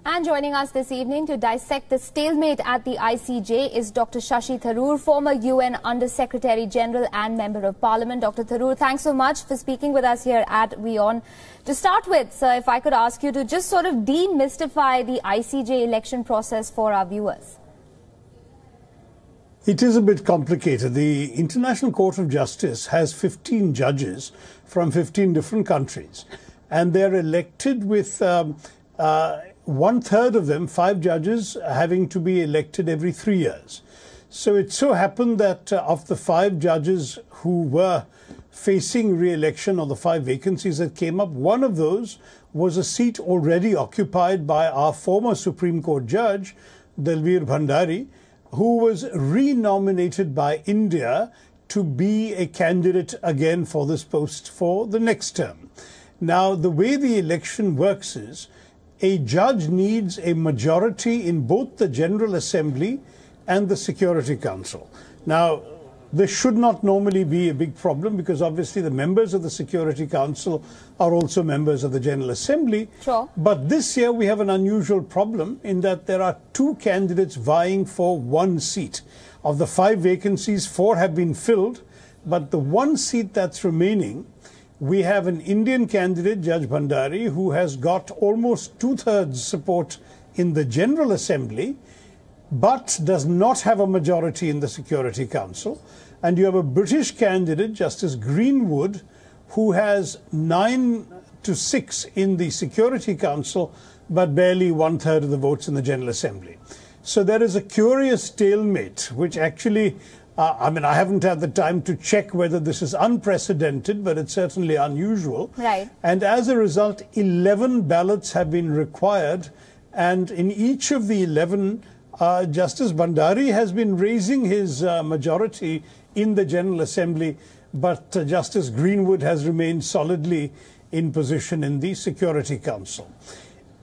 And joining us this evening to dissect the stalemate at the ICJ is Dr. Shashi Tharoor, former UN Under-Secretary General and Member of Parliament. Dr. Tharoor, thanks so much for speaking with us here at WION. To start with, sir, if I could ask you to just sort of demystify the ICJ election process for our viewers. It is a bit complicated. The International Court of Justice has 15 judges from 15 different countries, and they're elected with one-third of them, 5 judges, having to be elected every 3 years. So it so happened that of the 5 judges who were facing re-election, or the 5 vacancies that came up, one of those was a seat already occupied by our former Supreme Court judge, Justice Bhandari, who was re-nominated by India to be a candidate again for this post for the next term. Now, the way the election works is a judge needs a majority in both the General Assembly and the Security Council. Now, this should not normally be a big problem because obviously the members of the Security Council are also members of the General Assembly. Sure. But this year we have an unusual problem in that there are 2 candidates vying for 1 seat. Of the 5 vacancies, 4 have been filled, but the 1 seat that's remaining, we have an Indian candidate, Judge Bhandari, who has got almost 2/3 support in the General Assembly, but does not have a majority in the Security Council. And you have a British candidate, Justice Greenwood, who has 9 to 6 in the Security Council, but barely 1/3 of the votes in the General Assembly. So there is a curious stalemate, which actually, I haven't had the time to check whether this is unprecedented, but it's certainly unusual. Right. And as a result, 11 ballots have been required. And in each of the 11, Justice Bhandari has been raising his majority in the General Assembly, but Justice Greenwood has remained solidly in position in the Security Council.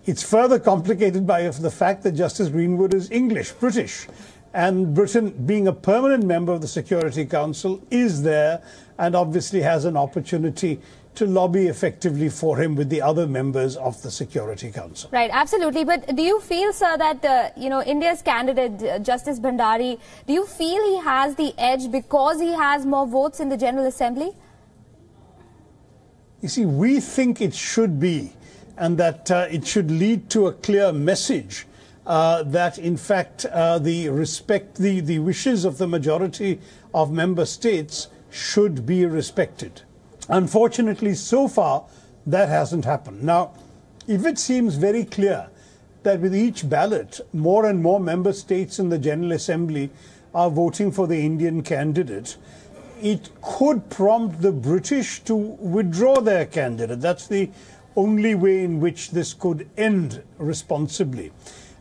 It's further complicated by the fact that Justice Greenwood is English, British, and Britain, being a permanent member of the Security Council, is there and obviously has an opportunity to lobby effectively for him with the other members of the Security Council. Right, absolutely. But do you feel, sir, that, India's candidate, Justice Bhandari, do you feel he has the edge because he has more votes in the General Assembly? You see, we think it should be, and that it should lead to a clear message that, in fact, the wishes of the majority of member states should be respected. Unfortunately, so far, that hasn't happened. Now, if it seems very clear that with each ballot, more and more member states in the General Assembly are voting for the Indian candidate, it could prompt the British to withdraw their candidate. That's the only way in which this could end responsibly.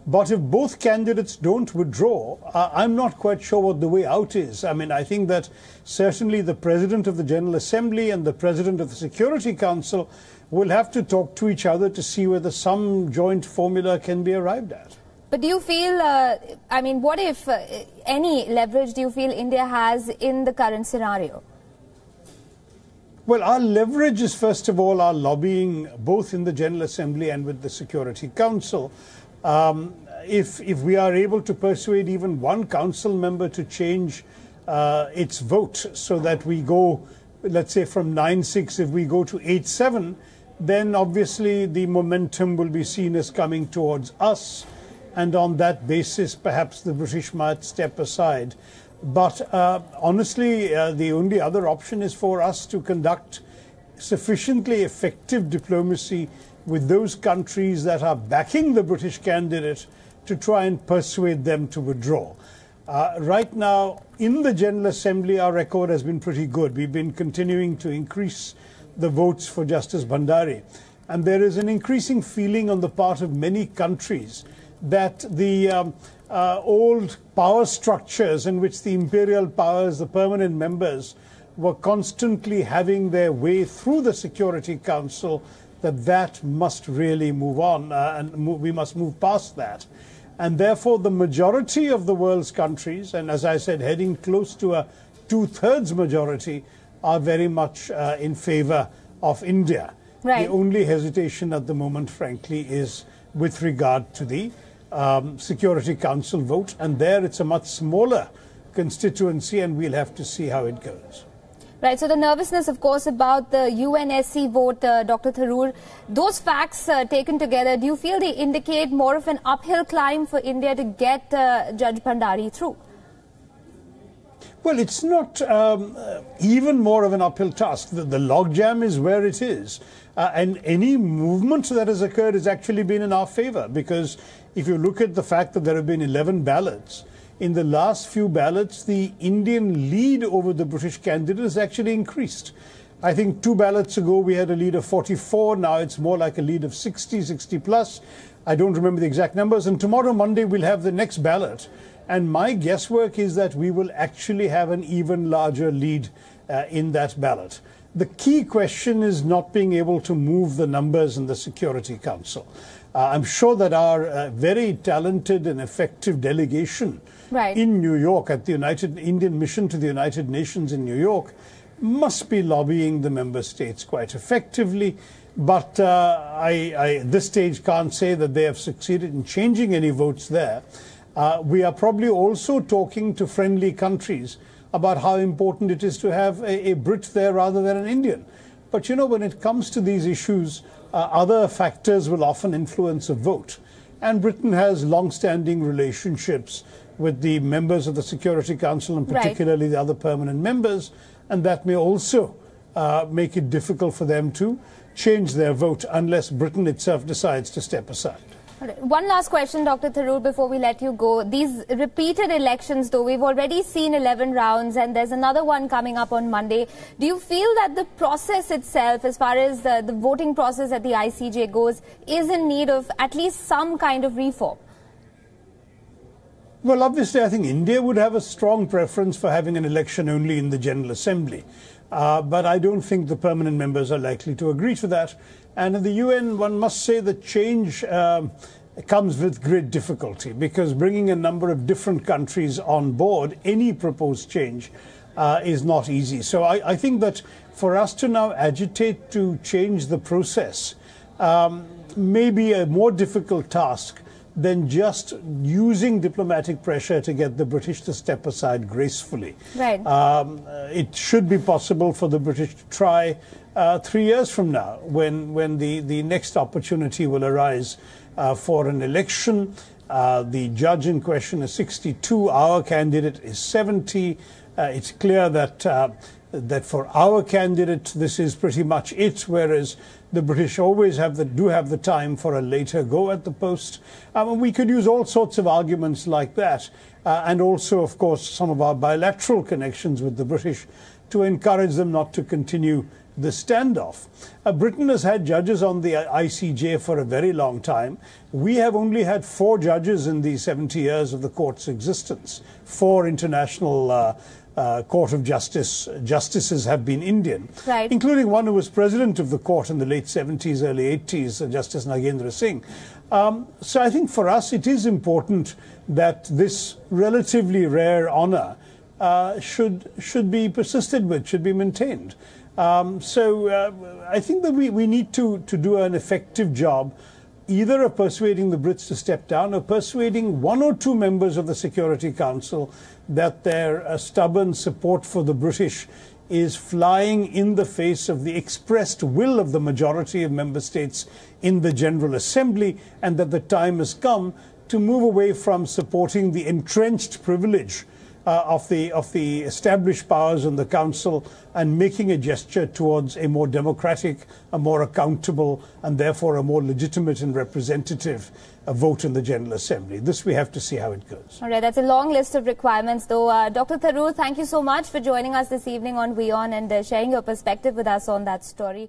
But if both candidates don't withdraw, I'm not quite sure what the way out is. I think that certainly the President of the General Assembly and the President of the Security Council will have to talk to each other to see whether some joint formula can be arrived at. But do you feel, what if any leverage do you feel India has in the current scenario? Well, our leverage is, first of all, our lobbying both in the General Assembly and with the Security Council. If we are able to persuade even one council member to change its vote so that we go, let's say, from 9-6, if we go to 8-7, then obviously the momentum will be seen as coming towards us. And on that basis, perhaps the British might step aside. But honestly, the only other option is for us to conduct sufficiently effective diplomacy with those countries that are backing the British candidate to try and persuade them to withdraw. Right now, in the General Assembly, our record has been pretty good. We've been continuing to increase the votes for Justice Bhandari. And there is an increasing feeling on the part of many countries that the old power structures in which the imperial powers, the permanent members, were constantly having their way through the Security Council, that must really move on we must move past that. And therefore, the majority of the world's countries, and as I said, heading close to a 2/3 majority, are very much in favor of India. Right. The only hesitation at the moment, frankly, is with regard to the Security Council vote. And there it's a much smaller constituency, and we'll have to see how it goes. Right, so the nervousness, of course, about the UNSC vote, Dr. Tharoor, those facts taken together, do you feel they indicate more of an uphill climb for India to get Judge Bhandari through? Well, it's not even more of an uphill task. The logjam is where it is. And any movement that has occurred has actually been in our favor, because if you look at the fact that there have been 11 ballots, in the last few ballots, the Indian lead over the British candidate has actually increased. I think 2 ballots ago we had a lead of 44. Now it's more like a lead of 60, 60 plus. I don't remember the exact numbers. And tomorrow, Monday, we'll have the next ballot. And my guesswork is that we will actually have an even larger lead in that ballot. The key question is not being able to move the numbers in the Security Council. I'm sure that our very talented and effective delegation in New York at the Indian mission to the United Nations in New York must be lobbying the member states quite effectively. But I at this stage can't say that they have succeeded in changing any votes there. We are probably also talking to friendly countries about how important it is to have a Brit there rather than an Indian. But you know, when it comes to these issues, other factors will often influence a vote. And Britain has long-standing relationships with the members of the Security Council, and particularly the other permanent members, and that may also make it difficult for them to change their vote unless Britain itself decides to step aside. One last question, Dr. Tharoor, before we let you go. These repeated elections, though, we've already seen 11 rounds and there's another one coming up on Monday. Do you feel that the process itself, as far as the voting process at the ICJ goes, is in need of at least some kind of reform? Well, obviously, I think India would have a strong preference for having an election only in the General Assembly. But I don't think the permanent members are likely to agree to that. And in the UN, one must say that change comes with great difficulty, because bringing a number of different countries on board any proposed change is not easy. So I think that for us to now agitate to change the process may be a more difficult task than just using diplomatic pressure to get the British to step aside gracefully. Right. It should be possible for the British to try 3 years from now, when the next opportunity will arise for an election. The judge in question is 62, our candidate is 70. It's clear that for our candidate this is pretty much it, whereas the British always do have the time for a later go at the post. We could use all sorts of arguments like that, and also, of course, some of our bilateral connections with the British to encourage them not to continue the standoff. Britain has had judges on the ICJ for a very long time. We have only had 4 judges in the 70 years of the court's existence. 4 international Court of justices have been Indian, including one who was president of the court in the late 70s, early 80s, Justice Nagendra Singh. So I think for us it is important that this relatively rare honor should be persisted with, should be maintained. So I think that we need to do an effective job, either of persuading the Brits to step down or persuading 1 or 2 members of the Security Council that their stubborn support for the British is flying in the face of the expressed will of the majority of member states in the General Assembly, and that the time has come to move away from supporting the entrenched privilege of the established powers in the Council and making a gesture towards a more democratic, a more accountable, and therefore a more legitimate and representative vote in the General Assembly. This we have to see how it goes. All right, that's a long list of requirements, though. Dr. Tharoor, thank you so much for joining us this evening on WION and sharing your perspective with us on that story.